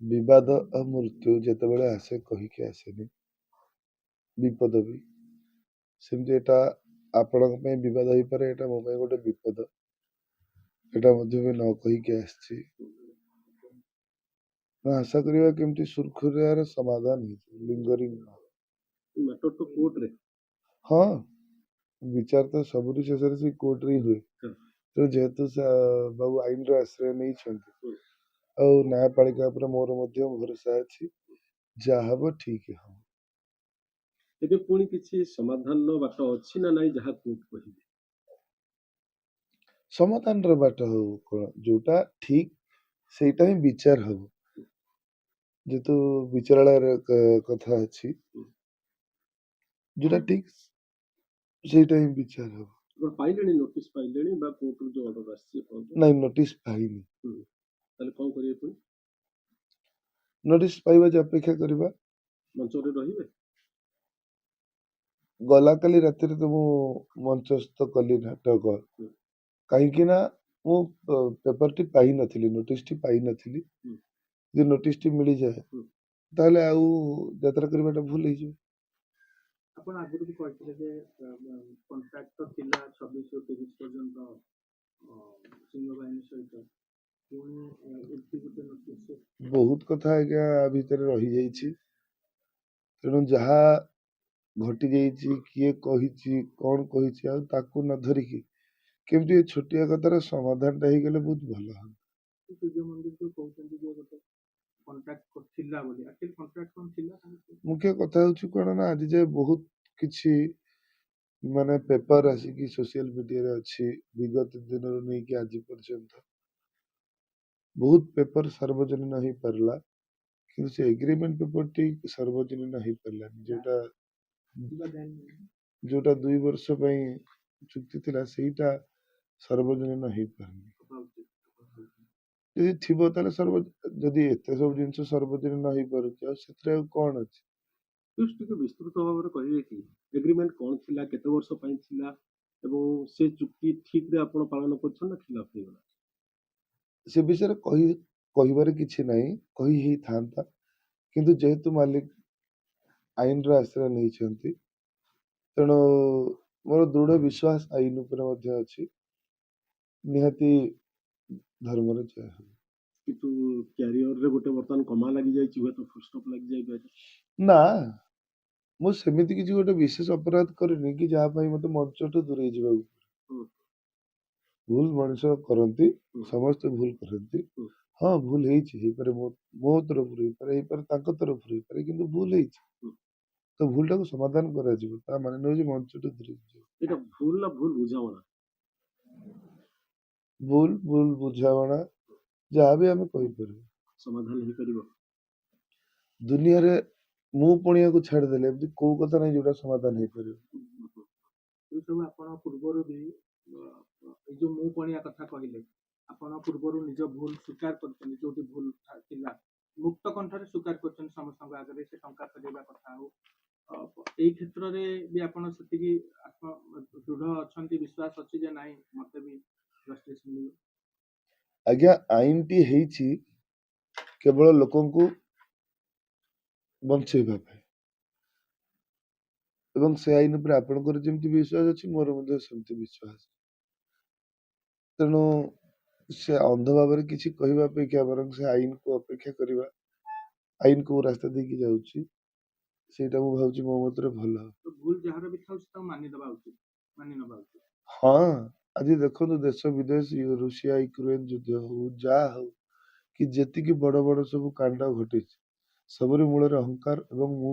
ବିବାଦ ଆଉ ମୃତ୍ୟୁ ଯେତେବେଳେ ଆସେ କହିକି ଆସେନି, ବିପଦ ବି ସେମିତି। ଏଟା ଆପଣଙ୍କ ପାଇଁ ବିବାଦ ହେଇପାରେ, ଏଟା ମୋ ପାଇଁ ଗୋଟେ ବିପଦ। ଏଟା ମଧ୍ୟ ବି ନ କହିକି ଆସିଛି। ମୁଁ ଆଶା କରିବା କେମିତି ସୁରୁଖୁରୁରେ ସମାଧାନ ହେଇଯିବ, ଲିଙ୍ଗରିଂ ମ୍ୟାଟର ତ କୋର୍ଟରେ। ହଁ, ବିଚାର ତ ସବୁରି ଶେଷରେ ସେ କୋର୍ଟରେ ହିଁ ହୁଏ। ତେଣୁ ଯେହେତୁ ବାବୁ ଆଇନର ଆଶ୍ରୟ ନେଇଛନ୍ତି, ଆଉ ନ୍ୟାୟପାଳିକା ଉପରେ ମୋର ମଧ୍ୟ ଭରସା ଅଛି, ଯାହା ହବ ଠିକ ହବ। ଏବେ ପୁଣି କିଛି ସମାଧାନର ବାଟ ଅଛି ନା ନାଇଁ, ଯାହା କୋର୍ଟ କହିବେ? ସମାଧାନର ବାଟ ହଉ କଣ, ଯୋଉଟା ଠିକ ସେଇଟା ହିଁ ବିଚାର ହବ। ଯେହେତୁ ବିଚାରାଳୟର କଥା ଅଛି, ଯୋଉଟା ଠିକ ସେଇଟା ହିଁ ବିଚାର ହବ। ଆପଣ ପାଇଲେଣି, ନୋଟିସ୍ ପାଇଲେଣି ବା କୋର୍ଟରୁ ଯୋଉ ଅର୍ଡର ଆସିଛି ଆପଣଙ୍କୁ? ନାଇଁ, ନୋଟିସ୍ ପାଇନି। ତାହେଲେ କଣ କରିବେ ପୁଣି? ନୋଟିସ୍ ପାଇବା ଯେ ଅପେକ୍ଷା କରିବା। ମଞ୍ଚରେ ରହିବେ? ଗଲାକାଲି ରାତିରେ ତ ମୁଁ ମଞ୍ଚସ୍ଥ କଲି ନାଟକ, କାହିଁକି ନା ମୁଁ ପେପରଟି ପାଇନଥିଲି, ନୋଟିସଟି ପାଇନଥିଲି। ଯଦି ନୋଟିସଟି ମିଳିଯାଏ ତାହେଲେ ଆଉ ଯାତ୍ରା କରିବାଟା ଭୁଲ ହେଇଯିବ। ଆପଣ ଆଗରୁ ବି କହିଥିଲେ ଯେ କଣ୍ଟ୍ରାକ୍ଟ ତ ଥିଲା 26ରୁ 30 ପର୍ଯ୍ୟନ୍ତ ସିଂହବାହିନୀ ସହିତ, ପୁଣି ଏମିତି ଗୋଟେ ନୋଟିସ୍। ବହୁତ କଥା ଆଜ୍ଞା ଆ ଭିତରେ ରହିଯାଇଛି। ତେଣୁ ଯାହା ଘଟି ଯାଇଛି, କିଏ କହିଛି, କଣ କହିଛି, ଆଉ ତାକୁ ନ ଧରିକି କେମିତି ଏ ଛୋଟିଆ କଥାର ସମାଧାନଟା ହେଇଗଲେ ବହୁତ ଭଲ ହବ। ସୂର୍ଯ୍ୟ ମନ୍ଦିର ଯୋଉ କହୁଛନ୍ତି ଯେ ଗୋଟେ କଣ୍ଟ୍ରାକ୍ଟ ଥିଲା ବୋଲି, ଆକ୍ଚୁଆଲି କଣ୍ଟ୍ରାକ୍ଟ କଣ ଥିଲା? ମୁଖ୍ୟ କଥା ହଉଛି କଣ ନା, ଆଜି ଯାଏ ବହୁତ କିଛି ମାନେ ପେପର ଆସିକି ସୋସିଆଲ ମିଡିଆରେ ଅଛି, ବିଗତ ଦିନରୁ ନେଇକି ଆଜି ପର୍ଯ୍ୟନ୍ତ ବହୁତ ପେପର ସାର୍ବଜନୀନ ହେଇପାରିଲା, କିନ୍ତୁ ସେ ଏଗ୍ରିମେଣ୍ଟ ପେପରଟି ସାର୍ବଜନୀନ ହେଇପାରିଲାନି। ଯୋଉଟା 2 ବର୍ଷ ପାଇଁ ଚୁକ୍ତି ଥିଲା, ସେଇଟା ସାର୍ବଜନୀନ ହେଇପାରୁନି। ଯଦି ଥିବ ତାହେଲେ ଯଦି ଏତେ ସବୁ ଜିନିଷ ସାର୍ବଜନୀନ ହେଇପାରୁଛି, ଆଉ ସେଥିରେ ଆଉ କଣ ଅଛି? ଟିକେ ବିସ୍ତୃତ ଭାବରେ କହିବେ କି ଏଗ୍ରିମେଣ୍ଟ କଣ ଥିଲା, କେତେ ବର୍ଷ ପାଇଁ ଥିଲା, ଏବଂ ସେ ଚୁକ୍ତି ଠିକରେ ଆପଣ ପାଳନ କରୁଛନ୍ତି ନା ଖିଲାପ ହେଇଗଲା? ସେ ବିଷୟରେ କହିବାରେ କିଛି ନାହିଁ, କହି ହେଇଥାନ୍ତା, କିନ୍ତୁ ଯେହେତୁ ମାଲିକ ଆଇନର ଆଶ୍ରୟ ନେଇଛନ୍ତି, ତେଣୁ ମୋର ଦୃଢ ବିଶ୍ୱାସ ଆଇନ ଉପରେ ମଧ୍ୟ ଅଛି, ନିହାତି ଧର୍ମର ଜୟ ହେବ। କିନ୍ତୁ କ୍ୟାରିୟରରେ ଗୋଟେ ବର୍ତ୍ତମାନ କମା ଲାଗିଯାଇଛି, ହୁଏତ ଫୁଲଷ୍ଟପ୍ ଲାଗିଯାଇପାରେ। ନା, ମୁଁ ସେମିତି କିଛି ଗୋଟେ ବିଶେଷ ଅପରାଧ କରିନି କି ଯାହା ପାଇଁ ମତେ ମଞ୍ଚଠୁ ଦୂରେଇ ଯିବାକୁ ପଡେ। ଭୁଲ ମଣିଷ କରନ୍ତି, ସମସ୍ତେ ଭୁଲ କରନ୍ତି। ହଁ, ଭୁଲ ହେଇପାରେ, ମୋ ତରଫରୁ ହେଇପାରେ ତାଙ୍କ ତରଫରୁ ହେଇପାରେ, କିନ୍ତୁ ଭୁଲ ହେଇଛି ତ ଭୁଲଟାକୁ ସମାଧାନ କରାଯିବ, ତା ମାନେ ନୁହେଁ ଯେ ମଞ୍ଚଠୁ ଦୂରେଇ ଯିବ। ଏଇଟା ଭୁଲ ନା ଭୁଲ ବୁଝାମଣା? ଭୁଲ ବୁଝାମଣା ଯାହା ବି ଆମେ କହିପାରିବୁ, ସମାଧାନ ହେଇପାରିବ। ଦୁନିଆରେ ମୁଁ ପଣିଆକୁ ଛାଡ଼ିଦେଲେ ଏମିତି କୋଉ କଥା ନାହିଁ ଯୋଉଟା ସମାଧାନ ହେଇପାରିବ। ଏ ସବୁ ଆପଣ ପୂର୍ବରୁ ବି ଏଇ ଯୋଉ ମୁଁ ପଣିଆ କଥା କହିଲେ, ଆପଣ ପୂର୍ବରୁ ନିଜ ଭୁଲ ସ୍ୱୀକାର କରିଛନ୍ତି, ଯୋଉଠି ଭୁଲ ଥିଲା ମୁକ୍ତ କଣ୍ଠରେ ସ୍ୱୀକାର କରିଛନ୍ତି ସମସ୍ତଙ୍କ ଆଗରେ, ସେ ଟଙ୍କା ଫେରାଇବା କଥା ହଉ, ଏଇ କ୍ଷେତ୍ରରେ ବି ଆପଣ ସେତିକି ଦୃଢ ଅଛନ୍ତି, ବିଶ୍ୱାସ ଅଛି ଯେ ନାଇଁ ମତେ ବି ଜଷ୍ଟିସ ମିଳିବ? ଆଜ୍ଞା, ଆଇନଟି ହେଇଛି କେବଳ ଲୋକଙ୍କୁ ବଞ୍ଚେଇବା ପାଇଁ, ଏବଂ ସେ ଆଇନ ଉପରେ ଆପଣଙ୍କର ଯେମିତି ବିଶ୍ୱାସ ଅଛି, ମୋର ମଧ୍ୟ ସେମିତି ବିଶ୍ୱାସ। ତେଣୁ ସେ ଅନ୍ଧ ଭାବରେ କିଛି କହିବା ଅପେକ୍ଷା ବରଂ ସେ ଆଇନକୁ ଅପେକ୍ଷା କରିବା, ଆଇନ କୋଉ ରାସ୍ତା ଦେଇକି ଯାଉଛି ସେଇଟା ମୁଁ ଭାବୁଛି ମୋ ମତରେ ଭଲ। ଭୁଲ ଯାହାର ବି ଥାଉଛି ତାକୁ ମାନିଦବା ଉଚିତ, ମାନି ନବା ଉଚିତ। ହଁ, ଆଜି ଦେଖନ୍ତୁ ଦେଶ ବିଦେଶ, ରୁଷିଆ ୟୁକ୍ରେନ ଯୁଦ୍ଧ ହଉ, ଯାହା ହଉ, କି ଯେତିକି ବଡ ବଡ ସବୁ କାଣ୍ଡ ଘଟିଛି, ସବୁରି ମୂଳରେ ଅହଙ୍କାର ଏବଂ ମୁଁ